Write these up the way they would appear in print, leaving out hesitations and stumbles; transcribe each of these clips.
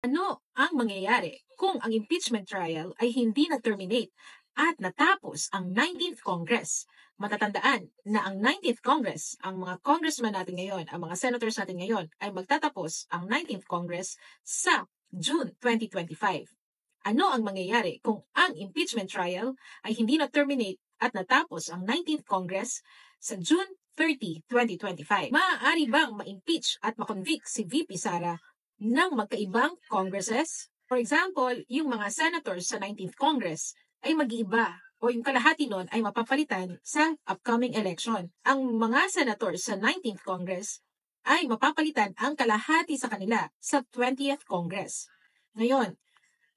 Ano ang mangyayari kung ang impeachment trial ay hindi na-terminate at natapos ang 19th Congress? Matatandaan na ang 19th Congress, ang mga congressman natin ngayon, ang mga senators natin ngayon, ay magtatapos ang 19th Congress sa June 2025. Ano ang mangyayari kung ang impeachment trial ay hindi na-terminate at natapos ang 19th Congress sa June 30, 2025? Maaari bang ma-impeach at ma-convict si VP Sara ng magkaibang congresses? For example, yung mga senators sa 19th Congress ay mag-iiba o yung kalahati nun ay mapapalitan sa upcoming election. Ang mga senators sa 19th Congress ay mapapalitan ang kalahati sa kanila sa 20th Congress. Ngayon,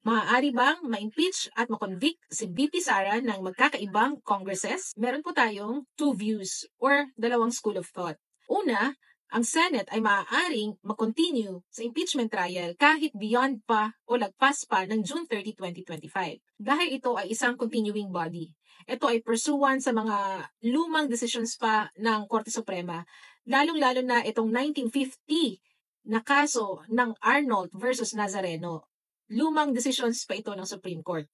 maaari bang ma-impeach at ma-convict si VP Sara ng magkakaibang congresses? Meron po tayong two views or dalawang school of thought. Una, ang Senate ay maaaring mag-continue sa impeachment trial kahit beyond pa o lagpas pa ng June 30, 2025. Dahil ito ay isang continuing body. Ito ay pursuant sa mga lumang decisions pa ng Korte Suprema, lalong-lalo na itong 1950 na kaso ng Arnold versus Nazareno. Lumang decisions pa ito ng Supreme Court.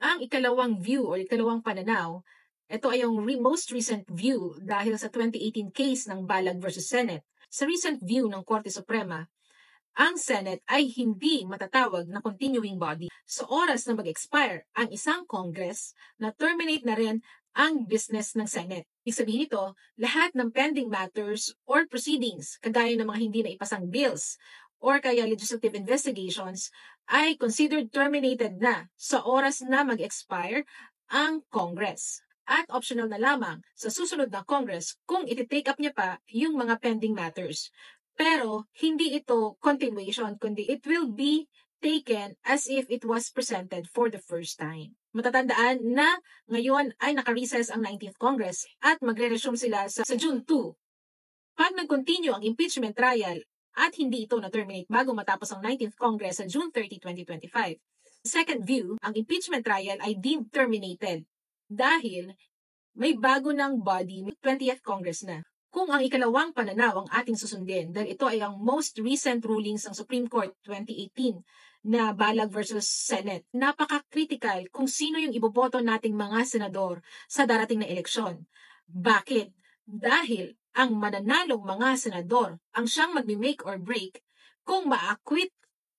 Ang ikalawang view o ikalawang pananaw, ito ay yung most recent view dahil sa 2018 case ng Balag versus Senate. Sa recent view ng Korte Suprema, ang Senate ay hindi matatawag na continuing body. Sa oras na mag-expire ang isang Congress, na-terminate na rin ang business ng Senate. Ibig sabihin nito, lahat ng pending matters or proceedings, kagaya ng mga hindi na ipasang bills or kaya legislative investigations, ay considered terminated na sa oras na mag-expire ang Congress. At optional na lamang sa susunod na Congress kung iti-take up niya pa yung mga pending matters. Pero hindi ito continuation, kundi it will be taken as if it was presented for the first time. Matatandaan na ngayon ay naka-recess ang 19th Congress at magre-resume sila sa June 2. Pag nag-continue ang impeachment trial at hindi ito na-terminate bago matapos ang 19th Congress sa June 30, 2025, second view, ang impeachment trial ay deemed terminated dahil may bago ng body, 20th Congress na. Kung ang ikalawang pananaw ang ating susundin, dahil ito ay ang most recent rulings ng Supreme Court 2018 na Balag versus Senate, napaka-critical kung sino yung iboboto nating mga senador sa darating na eleksyon. Bakit? Dahil ang mananalong mga senador ang siyang magme-make or break kung ma-acquit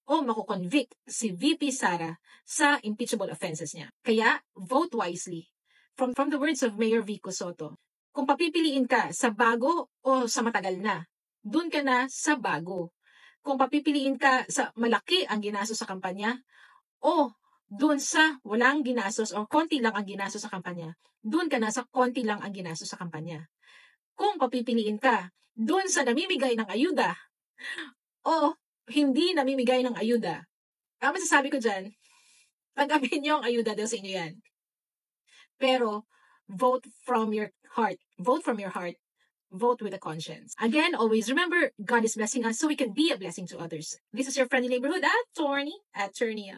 o makukonvict si VP Sara sa impeachable offenses niya. Kaya, vote wisely. From the words of Mayor Vico Soto, kung papipiliin ka sa bago o sa matagal na, dun ka na sa bago. Kung papipiliin ka sa malaki ang ginastos sa kampanya o dun sa walang ginastos o konti lang ang ginastos sa kampanya, dun ka na sa konti lang ang ginastos sa kampanya. Kung papipiliin ka dun sa namimigay ng ayuda o hindi namimigay ng ayuda, ang masasabi ko dyan, tanggapin niyo ang ayuda dahil sa inyo yan. Pero, vote from your heart. Vote from your heart. Vote with a conscience. Again, always remember, God is blessing us so we can be a blessing to others. This is your friendly neighborhood attorney, Attorney.